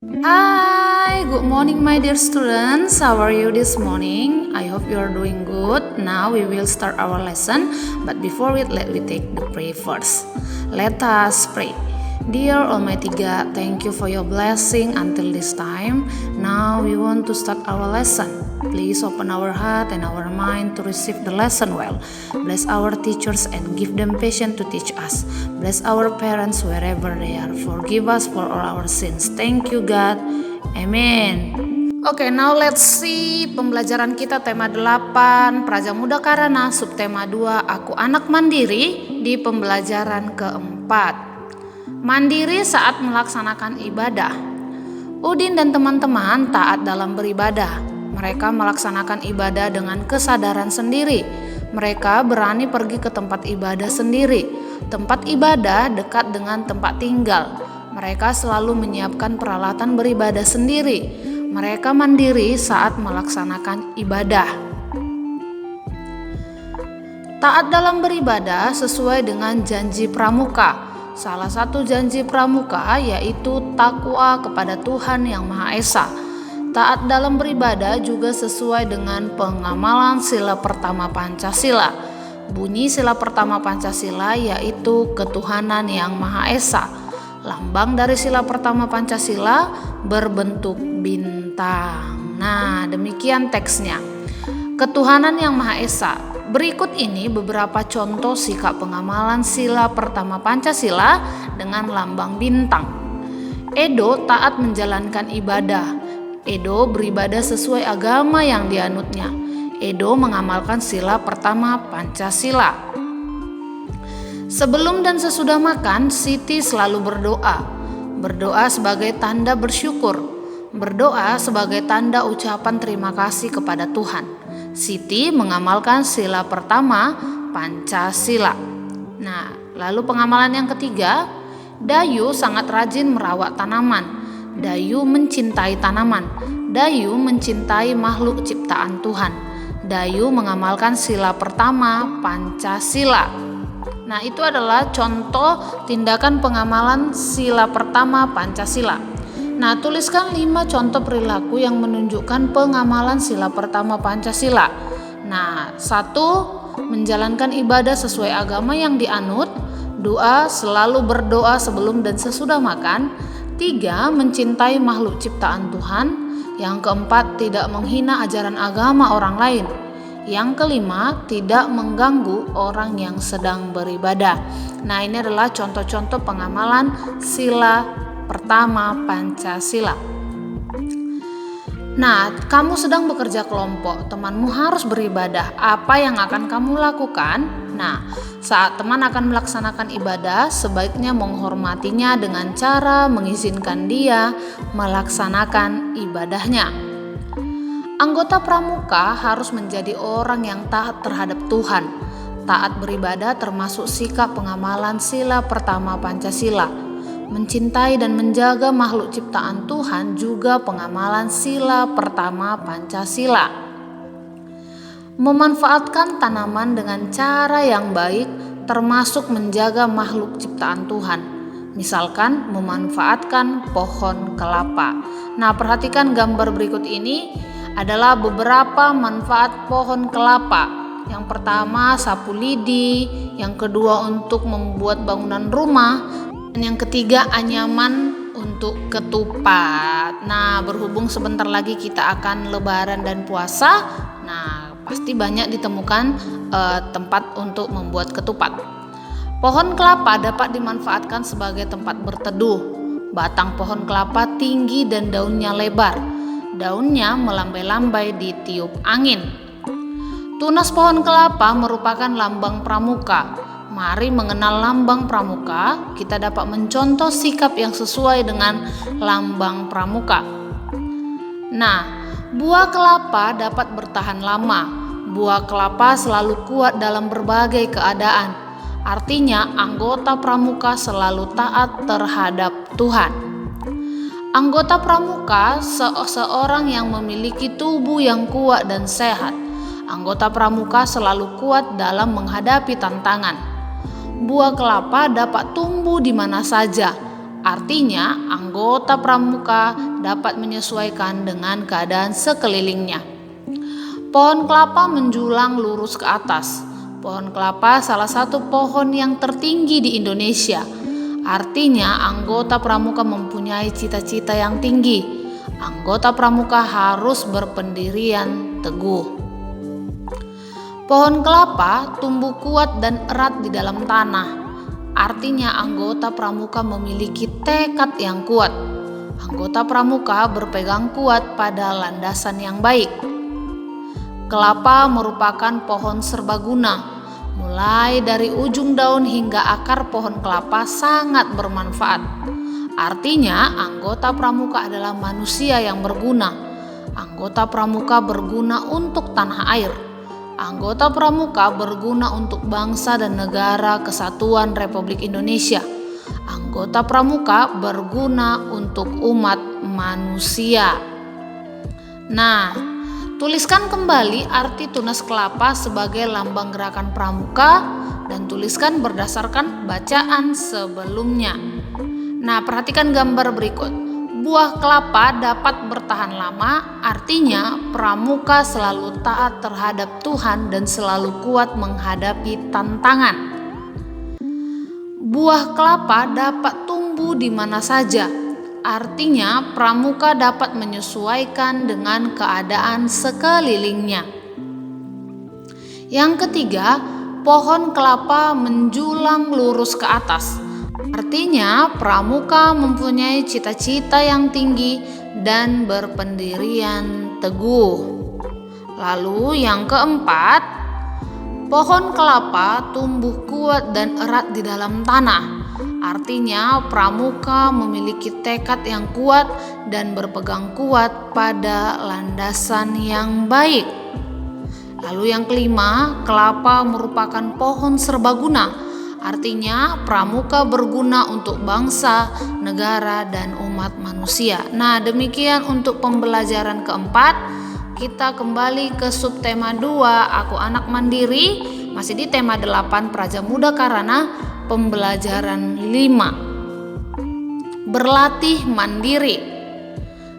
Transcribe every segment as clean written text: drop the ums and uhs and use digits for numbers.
Hi, good morning, my dear students. How are you this morning? I hope you are doing good. Now we will start our lesson, but before it, let we take the prayer first. Let us pray. Dear Almighty God, thank you for your blessing until this time. Now we want to start our lesson. Please open our heart and our mind to receive the lesson well. Bless our teachers and give them patience to teach us. Bless our parents wherever they are. Forgive us for all our sins. Thank you God. Amen. Oke, now let's see pembelajaran kita tema 8 Praja Muda Karana, subtema 2 Aku Anak Mandiri di pembelajaran keempat. Mandiri saat melaksanakan ibadah. Udin dan teman-teman taat dalam beribadah. Mereka melaksanakan ibadah dengan kesadaran sendiri. Mereka berani pergi ke tempat ibadah sendiri. Tempat ibadah dekat dengan tempat tinggal. Mereka selalu menyiapkan peralatan beribadah sendiri. Mereka mandiri saat melaksanakan ibadah. Taat dalam beribadah sesuai dengan janji pramuka. Salah satu janji pramuka yaitu takwa kepada Tuhan Yang Maha Esa. Taat dalam beribadah juga sesuai dengan pengamalan sila pertama Pancasila. Bunyi sila pertama Pancasila yaitu ketuhanan Yang Maha Esa. Lambang dari sila pertama Pancasila berbentuk bintang. Nah, demikian teksnya. Ketuhanan Yang Maha Esa. Berikut ini beberapa contoh sikap pengamalan sila pertama Pancasila dengan lambang bintang. Edo taat menjalankan ibadah. Edo beribadah sesuai agama yang dianutnya. Edo mengamalkan sila pertama Pancasila. Sebelum dan sesudah makan, Siti selalu berdoa. Berdoa sebagai tanda bersyukur. Berdoa sebagai tanda ucapan terima kasih kepada Tuhan. Siti mengamalkan sila pertama Pancasila. Nah, lalu pengamalan yang ketiga, Dayu sangat rajin merawat tanaman. Dayu mencintai tanaman. Dayu mencintai makhluk ciptaan Tuhan. Dayu mengamalkan sila pertama Pancasila. Nah, itu adalah contoh tindakan pengamalan sila pertama Pancasila. Nah, tuliskan 5 contoh perilaku yang menunjukkan pengamalan sila pertama Pancasila. Nah, 1. Menjalankan ibadah sesuai agama yang dianut. 2. Selalu berdoa sebelum dan sesudah makan. 3. Mencintai makhluk ciptaan Tuhan. Yang keempat, tidak menghina ajaran agama orang lain. Yang kelima, tidak mengganggu orang yang sedang beribadah. Nah, ini adalah contoh-contoh pengamalan sila pertama Pancasila. Nah, kamu sedang bekerja kelompok, temanmu harus beribadah. Apa yang akan kamu lakukan? Nah, saat teman akan melaksanakan ibadah, sebaiknya menghormatinya dengan cara mengizinkan dia melaksanakan ibadahnya. Anggota pramuka harus menjadi orang yang taat terhadap Tuhan. Taat beribadah termasuk sikap pengamalan sila pertama Pancasila. Mencintai dan menjaga makhluk ciptaan Tuhan juga pengamalan sila pertama Pancasila. Memanfaatkan tanaman dengan cara yang baik termasuk menjaga makhluk ciptaan Tuhan. Misalkan memanfaatkan pohon kelapa. Nah, perhatikan gambar berikut ini adalah beberapa manfaat pohon kelapa. Yang pertama sapu lidi, yang kedua untuk membuat bangunan rumah, dan yang ketiga anyaman untuk ketupat. Nah, berhubung sebentar lagi kita akan lebaran dan puasa, nah pasti banyak ditemukan tempat untuk membuat ketupat. Pohon kelapa dapat dimanfaatkan sebagai tempat berteduh. Batang pohon kelapa tinggi dan daunnya lebar. Daunnya melambai-lambai ditiup angin. Tunas pohon kelapa merupakan lambang pramuka. Mari mengenal lambang pramuka, kita dapat mencontoh sikap yang sesuai dengan lambang pramuka. Nah, buah kelapa dapat bertahan lama. Buah kelapa selalu kuat dalam berbagai keadaan. Artinya, anggota pramuka selalu taat terhadap Tuhan. Anggota pramuka seorang yang memiliki tubuh yang kuat dan sehat. Anggota pramuka selalu kuat dalam menghadapi tantangan. Buah kelapa dapat tumbuh di mana saja. Artinya, anggota pramuka dapat menyesuaikan dengan keadaan sekelilingnya. Pohon kelapa menjulang lurus ke atas. Pohon kelapa salah satu pohon yang tertinggi di Indonesia. Artinya, anggota pramuka mempunyai cita-cita yang tinggi. Anggota pramuka harus berpendirian teguh. Pohon kelapa tumbuh kuat dan erat di dalam tanah. Artinya anggota pramuka memiliki tekad yang kuat. Anggota pramuka berpegang kuat pada landasan yang baik. Kelapa merupakan pohon serbaguna. Mulai dari ujung daun hingga akar pohon kelapa sangat bermanfaat. Artinya anggota pramuka adalah manusia yang berguna. Anggota pramuka berguna untuk tanah air. Anggota pramuka berguna untuk bangsa dan negara kesatuan Republik Indonesia. Anggota pramuka berguna untuk umat manusia. Nah, tuliskan kembali arti tunas kelapa sebagai lambang gerakan pramuka dan tuliskan berdasarkan bacaan sebelumnya. Nah, perhatikan gambar berikut. Buah kelapa dapat bertahan lama, artinya pramuka selalu taat terhadap Tuhan dan selalu kuat menghadapi tantangan. Buah kelapa dapat tumbuh di mana saja, artinya pramuka dapat menyesuaikan dengan keadaan sekelilingnya. Yang ketiga, pohon kelapa menjulang lurus ke atas. Artinya pramuka mempunyai cita-cita yang tinggi dan berpendirian teguh. Lalu yang keempat, pohon kelapa tumbuh kuat dan erat di dalam tanah. Artinya pramuka memiliki tekad yang kuat dan berpegang kuat pada landasan yang baik. Lalu yang kelima, kelapa merupakan pohon serbaguna. Artinya pramuka berguna untuk bangsa, negara, dan umat manusia. Nah, demikian untuk pembelajaran keempat. Kita kembali ke subtema 2, Aku Anak Mandiri. Masih di tema 8, Praja Muda Karana. Pembelajaran 5, berlatih mandiri.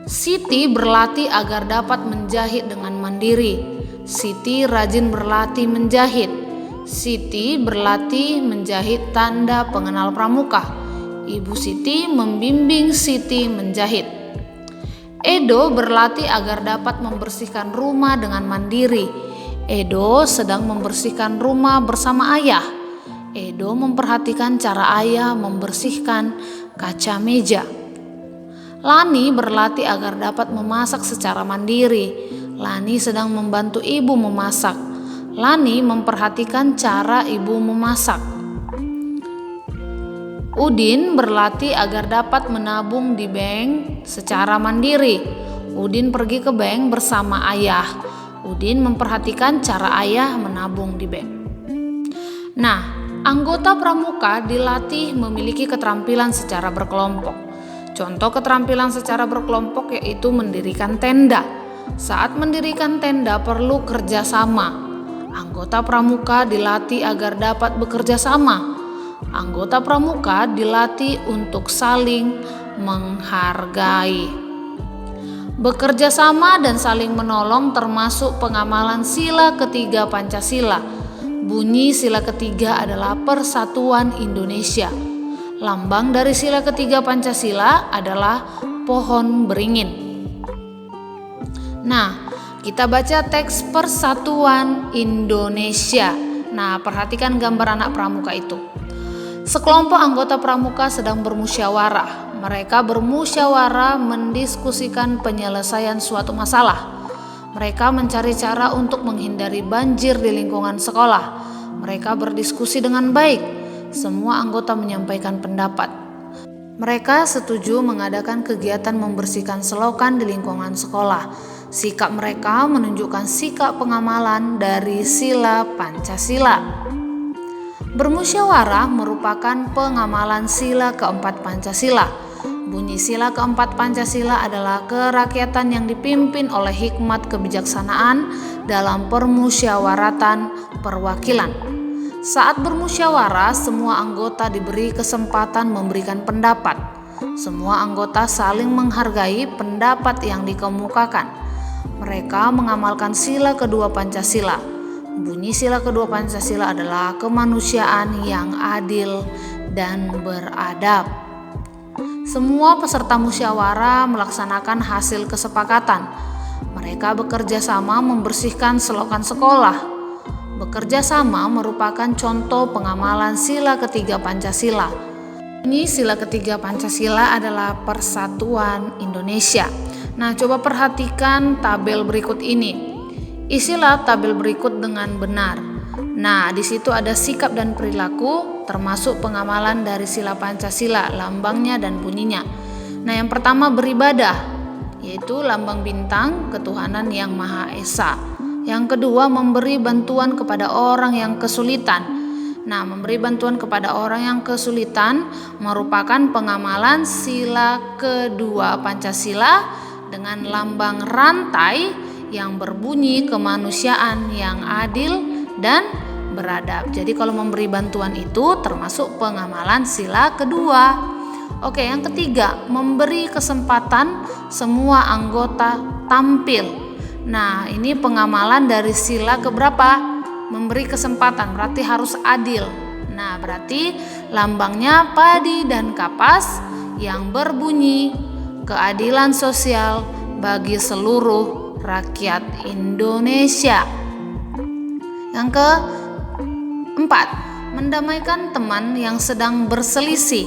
Siti berlatih agar dapat menjahit dengan mandiri. Siti rajin berlatih menjahit. Siti berlatih menjahit tanda pengenal pramuka. Ibu Siti membimbing Siti menjahit. Edo berlatih agar dapat membersihkan rumah dengan mandiri. Edo sedang membersihkan rumah bersama ayah. Edo memperhatikan cara ayah membersihkan kaca meja. Lani berlatih agar dapat memasak secara mandiri. Lani sedang membantu ibu memasak. Lani memperhatikan cara ibu memasak. Udin berlatih agar dapat menabung di bank secara mandiri. Udin pergi ke bank bersama ayah. Udin memperhatikan cara ayah menabung di bank. Nah, anggota pramuka dilatih memiliki keterampilan secara berkelompok. Contoh keterampilan secara berkelompok yaitu mendirikan tenda. Saat mendirikan tenda perlu kerjasama. Anggota pramuka dilatih agar dapat bekerja sama. Anggota pramuka dilatih untuk saling menghargai. Bekerja sama dan saling menolong termasuk pengamalan sila ketiga Pancasila. Bunyi sila ketiga adalah Persatuan Indonesia. Lambang dari sila ketiga Pancasila adalah pohon beringin. Nah, kita baca teks Persatuan Indonesia. Nah, perhatikan gambar anak pramuka itu. Sekelompok anggota pramuka sedang bermusyawarah. Mereka bermusyawarah mendiskusikan penyelesaian suatu masalah. Mereka mencari cara untuk menghindari banjir di lingkungan sekolah. Mereka berdiskusi dengan baik. Semua anggota menyampaikan pendapat. Mereka setuju mengadakan kegiatan membersihkan selokan di lingkungan sekolah. Sikap mereka menunjukkan sikap pengamalan dari sila Pancasila. Bermusyawarah merupakan pengamalan sila keempat Pancasila. Bunyi sila keempat Pancasila adalah kerakyatan yang dipimpin oleh hikmat kebijaksanaan dalam permusyawaratan perwakilan. Saat bermusyawarah, semua anggota diberi kesempatan memberikan pendapat. Semua anggota saling menghargai pendapat yang dikemukakan. Mereka mengamalkan sila kedua Pancasila. Bunyi sila kedua Pancasila adalah kemanusiaan yang adil dan beradab. Semua peserta musyawarah melaksanakan hasil kesepakatan. Mereka bekerja sama membersihkan selokan sekolah. Bekerja sama merupakan contoh pengamalan sila ketiga Pancasila. Ini sila ketiga Pancasila adalah Persatuan Indonesia. Nah, coba perhatikan tabel berikut ini. Isilah tabel berikut dengan benar. Nah, di situ ada sikap dan perilaku termasuk pengamalan dari sila Pancasila, lambangnya dan bunyinya. Nah, yang pertama beribadah, yaitu lambang bintang ketuhanan yang Maha Esa. Yang kedua memberi bantuan kepada orang yang kesulitan. Nah, memberi bantuan kepada orang yang kesulitan merupakan pengamalan sila kedua Pancasila dengan lambang rantai yang berbunyi kemanusiaan yang adil dan beradab. Jadi kalau memberi bantuan itu termasuk pengamalan sila kedua. Oke, yang ketiga, memberi kesempatan semua anggota tampil. Nah, ini pengamalan dari sila keberapa? Memberi kesempatan, berarti harus adil. Nah, berarti lambangnya padi dan kapas yang berbunyi keadilan sosial bagi seluruh rakyat Indonesia. Yang keempat, mendamaikan teman yang sedang berselisih.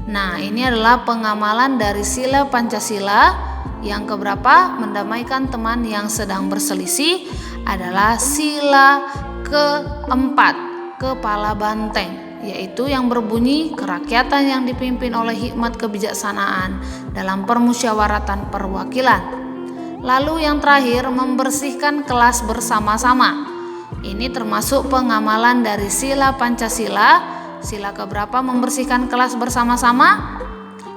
Nah, ini adalah pengamalan dari sila Pancasila yang keberapa? Mendamaikan teman yang sedang berselisih adalah sila keempat, kepala banteng, yaitu yang berbunyi kerakyatan yang dipimpin oleh hikmat kebijaksanaan dalam permusyawaratan perwakilan. Lalu yang terakhir, membersihkan kelas bersama-sama. Ini termasuk pengamalan dari sila Pancasila. Sila keberapa membersihkan kelas bersama-sama?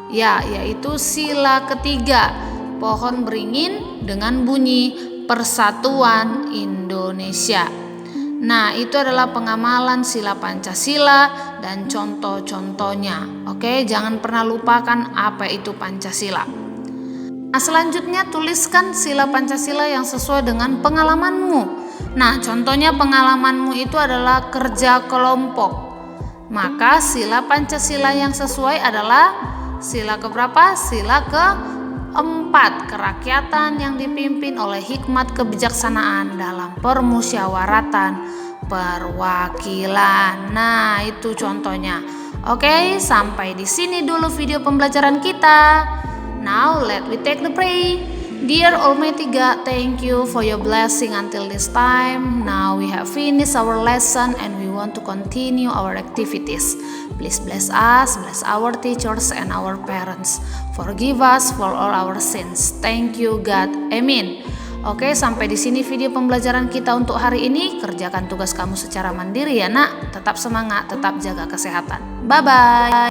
Ya, yaitu sila ketiga, pohon beringin dengan bunyi Persatuan Indonesia. Nah, itu adalah pengamalan sila Pancasila dan contoh-contohnya. Oke, jangan pernah lupakan apa itu Pancasila. Nah, selanjutnya tuliskan sila Pancasila yang sesuai dengan pengalamanmu. Nah, contohnya pengalamanmu itu adalah kerja kelompok. Maka sila Pancasila yang sesuai adalah sila keberapa? Sila keempat, kerakyatan yang dipimpin oleh hikmat kebijaksanaan dalam permusyawaratan perwakilan. Nah, itu contohnya. Oke, sampai di sini dulu video pembelajaran kita. Now let we take the pray. Dear Almighty God, thank you for your blessing until this time. Now we have finished our lesson and we want to continue our activities. Please bless us, bless our teachers and our parents. Forgive us for all our sins. Thank you God. Amin. Oke, sampai di sini video pembelajaran kita untuk hari ini. Kerjakan tugas kamu secara mandiri ya nak. Tetap semangat, tetap jaga kesehatan. Bye bye.